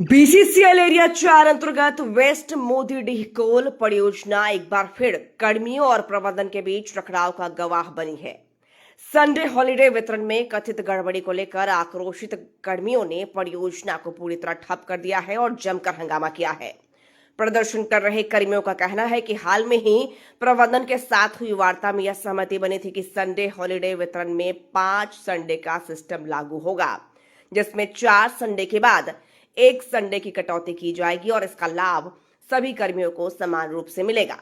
BCCL area 4 अंतर्गत waste Modidih कोल परियोजना एक बार फिर कर्मियों और प्रबंधन के बीच टकराव का गवाह बनी है। संडे हॉलिडे वितरण में कथित गड़बड़ी को लेकर आक्रोशित कर्मियों ने परियोजना को पूरी तरह ठप कर दिया है और जमकर हंगामा किया है। प्रदर्शन कर रहे कर्मियों का कहना है कि हाल में ही प्रबंधन के साथ हुई वार्ता में यह सहमति बनी थी कि संडे हॉलिडे वितरण में 5 संडे का सिस्टम लागू होगा, जिसमें 4 संडे के बाद 1 संडे की कटौती की जाएगी और इसका लाभ सभी कर्मियों को समान रूप से मिलेगा।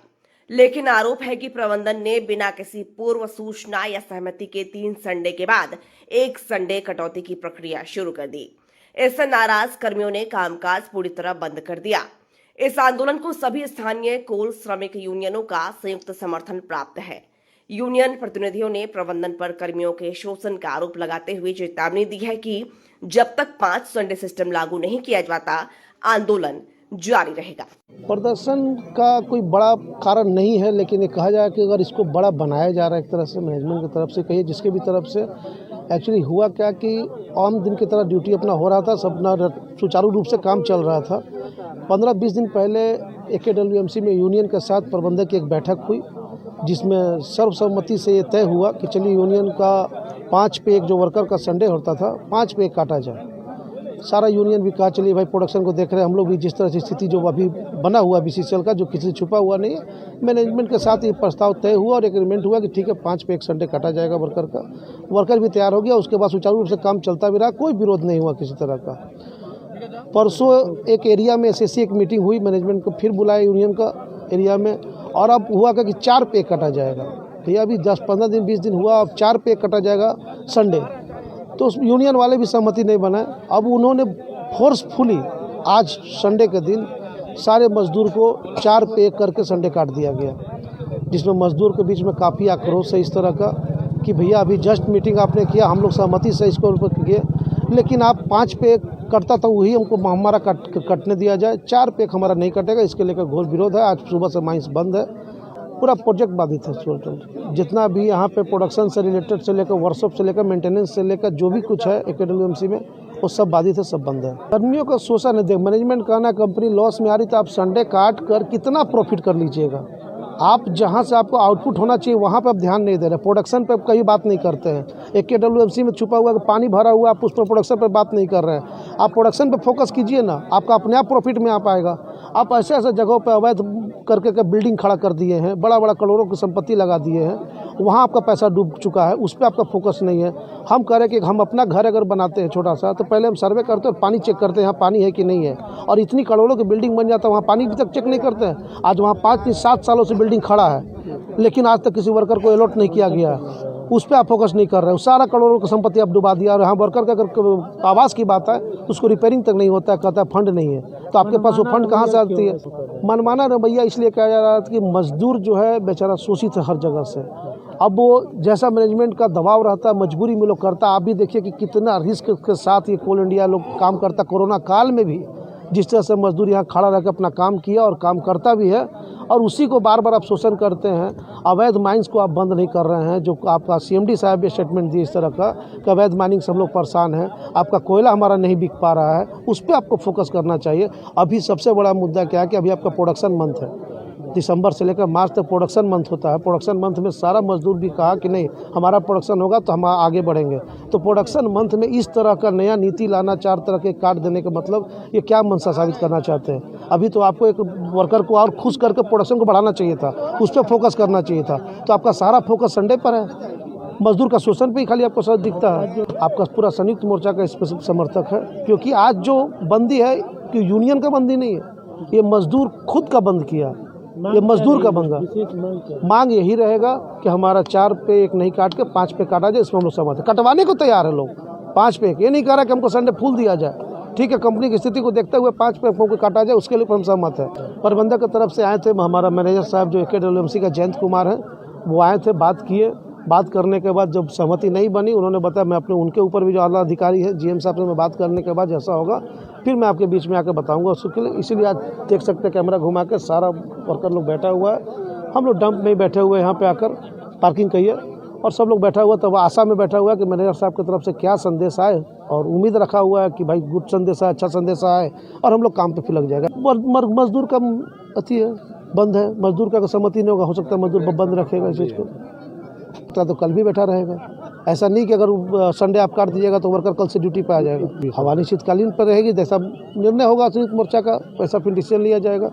लेकिन आरोप है कि प्रबंधन ने बिना किसी पूर्व सूचना या सहमति के 3 संडे के बाद 1 संडे कटौती की प्रक्रिया शुरू कर दी। इससे नाराज कर्मियों ने कामकाज पूरी तरह बंद कर दिया। इस आंदोलन को सभी स्थानीय कोल श्रमिक यूनियनों का संयुक्त समर्थन प्राप्त है। यूनियन प्रतिनिधियों ने प्रबंधन पर कर्मियों के शोषण का आरोप लगाते हुए चेतावनी दी है कि जब तक 5 संडे सिस्टम लागू नहीं किया जाता, आंदोलन जारी रहेगा। प्रदर्शन का कोई बड़ा कारण नहीं है, लेकिन ये कहा जाए कि अगर इसको बड़ा बनाया जा रहा है एक तरह से मैनेजमेंट की तरफ से, कहिए जिसके भी तरफ से, एक्चुअली हुआ क्या कि आम दिन की तरह ड्यूटी अपना हो रहा था, सब अपना सुचारू रूप से काम चल रहा था। 15-20 दिन पहले AKWMC में यूनियन के साथ प्रबंधक की एक बैठक हुई, जिसमें सर्वसम्मति से ये तय हुआ कि चलिए यूनियन का 5 पे 1 जो वर्कर का संडे होता था 5 पे 1 काटा जाए। सारा यूनियन भी कहा चलिए भाई प्रोडक्शन को देख रहे हैं हम लोग भी, जिस तरह से स्थिति जो अभी बना हुआ BCCL का, जो किसी छुपा हुआ नहीं है, मैनेजमेंट के साथ ये प्रस्ताव तय हुआ और एग्रीमेंट हुआ कि ठीक है 5 पे 1 संडे काटा जाएगा वर्कर का। वर्कर भी तैयार हो गया, उसके बाद सुचारू रूप से काम चलता भी रहा, कोई विरोध नहीं हुआ किसी तरह का। परसों एक एरिया में SSC एक मीटिंग हुई, मैनेजमेंट को फिर बुलाया यूनियन का एरिया में, और अब हुआ कि 4 पे 1 काटा जाएगा। भैया अभी 10-15 दिन 20 दिन हुआ, अब 4 पे 1 काटा जाएगा संडे, तो यूनियन वाले भी सहमति नहीं बनाए। अब उन्होंने फोर्सफुली आज संडे के दिन सारे मजदूर को 4 पे 1 करके संडे काट दिया गया, जिसमें मजदूर के बीच में काफ़ी आक्रोश है इस तरह का कि भैया अभी जस्ट मीटिंग आपने किया, हम लोग सहमति से इसको किए, लेकिन आप 5 पे 1 कटता तो वही हमको हमारा कटने दिया जाए, 4 पे 1 हमारा नहीं कटेगा, इसके लेकर घोर विरोध है। आज सुबह से माइंस बंद है, पूरा प्रोजेक्ट बाधित है टोटल। जितना भी यहाँ पे प्रोडक्शन से रिलेटेड से लेकर वर्कशॉप से लेकर मेंटेनेंस से लेकर जो भी कुछ है AKWMC में, वो सब बाधित है, सब बंद है। कर्मियों का शोषण है। देख, मैनेजमेंट कहना कंपनी लॉस में आ रही, तो आप संडे काट कर कितना प्रॉफिट कर लीजिएगा। आप जहाँ से आपको आउटपुट होना चाहिए वहाँ पर आप ध्यान नहीं दे रहे, प्रोडक्शन पर कहीं बात नहीं करते हैं। AKWMC में छुपा हुआ पानी भरा हुआ, आप उस पर प्रोडक्शन पर बात नहीं कर रहे हैं। आप प्रोडक्शन पर फोकस कीजिए ना, आपका अपने आप प्रॉफिट में आ पाएगा। आप ऐसे ऐसे जगहों पर अवैध करके बिल्डिंग खड़ा कर दिए हैं, बड़ा बड़ा करोड़ों की संपत्ति लगा दिए हैं, वहाँ आपका पैसा डूब चुका है, उस पर आपका फोकस नहीं है। हम कह रहे हैं कि हम अपना घर अगर बनाते हैं छोटा सा, तो पहले हम सर्वे करते हैं, पानी चेक करते हैं यहाँ पानी है कि नहीं है, और इतनी करोड़ों की बिल्डिंग बन जाता है, वहाँ पानी भी तक चेक नहीं करते हैं। आज वहाँ 5-7 सालों से बिल्डिंग खड़ा है, लेकिन आज तक किसी वर्कर को अलॉट नहीं किया गया है, उस पर आप फोकस नहीं कर रहे हो। सारा करोड़ों की संपत्ति आप डुबा दिया, और यहाँ वर्कर का अगर आवास की बात है उसको रिपेयरिंग तक नहीं होता है, कहता है फंड नहीं है, तो आपके पास वो फंड कहाँ से आती है। मनमाना रवैया इसलिए कहा जा रहा है कि मजदूर जो है बेचारा शोषित है हर जगह से। अब वो जैसा मैनेजमेंट का दबाव रहता है, मजबूरी में लोग करता है। आप भी देखिए कि कितना रिस्क के साथ ये कोल इंडिया लोग काम करता। कोरोना काल में भी जिस तरह से मजदूर यहाँ खड़ा रहकर अपना काम किया और काम करता भी है, और उसी को बार बार आप शोषण करते हैं। अवैध माइंस को आप बंद नहीं कर रहे हैं, जो आपका CMD साहब ये स्टेटमेंट दिए इस तरह का कि अवैध माइनिंग से हम लोग परेशान हैं, आपका कोयला हमारा नहीं बिक पा रहा है, उस पर आपको फोकस करना चाहिए। अभी सबसे बड़ा मुद्दा क्या है कि अभी आपका प्रोडक्शन मंथ है, दिसंबर से लेकर मार्च तक प्रोडक्शन मंथ होता है। प्रोडक्शन मंथ में सारा मजदूर भी कहा कि नहीं हमारा प्रोडक्शन होगा तो हम आगे बढ़ेंगे। तो प्रोडक्शन मंथ में इस तरह का नया नीति लाना, 4 तरह के काट देने का मतलब ये क्या मंशा साबित करना चाहते हैं। अभी तो आपको एक वर्कर को और खुश करके प्रोडक्शन को बढ़ाना चाहिए था, उस पर फोकस करना चाहिए था। तो आपका सारा फोकस संडे पर है, मजदूर का शोषण पे ही खाली आपको सच दिखता है। आपका पूरा संयुक्त मोर्चा का इस पर समर्थक है, क्योंकि आज जो बंदी है कि यूनियन का बंदी नहीं है, ये मजदूर खुद का बंद किया, ये मजदूर का बंगा। मांग यही रहेगा कि हमारा 4 पे 1 नहीं काट के 5 पे काटा जाए, इसमें हम लोग सहमत है। कटवाने को तैयार है लोग 5 पे 1, ये नहीं कह रहा कि हमको संडे फुल दिया जाए, ठीक है, कंपनी की स्थिति को देखते हुए 5 पे 1 को काटा जाए, उसके लिए हम सहमत है। प्रबंधक की तरफ से आए थे, हमारा मैनेजर साहब जो AKWMC का जयंत कुमार है, वो आए थे, बात किए। बात करने के बाद जब सहमति नहीं बनी, उन्होंने बताया मैं अपने उनके ऊपर भी जो आला अधिकारी है GM साहब से मैं बात करने के बाद जैसा होगा फिर मैं आपके बीच में आकर बताऊंगा उसके लिए। इसीलिए आज देख सकते हैं कैमरा घुमा के सारा वर्कर लोग बैठा हुआ है, हम लोग डंप में बैठे हुए यहाँ पे आकर पार्किंग कहिए, और सब लोग बैठा हुआ, तब आशा में बैठा हुआ है कि मैनेजर साहब की तरफ से क्या संदेश आए, और उम्मीद रखा हुआ है कि भाई गुड संदेश आए, अच्छा संदेश आए और हम लोग काम पे फिर लग जाएगा। मजदूर का अति है, बंद है, मजदूर का सहमति नहीं होगा, हो सकता है मजदूर बंद रखेगा इस चीज़ को, तो कल भी बैठा रहेगा। ऐसा नहीं कि अगर संडे आप काट दीजिएगा तो वर्कर कल से ड्यूटी पे आ जाएगा। हवा अनिश्चितकालीन पर रहेगी, जैसा निर्णय होगा संयुक्त मोर्चा का वैसा फिर डिसीजन लिया जाएगा।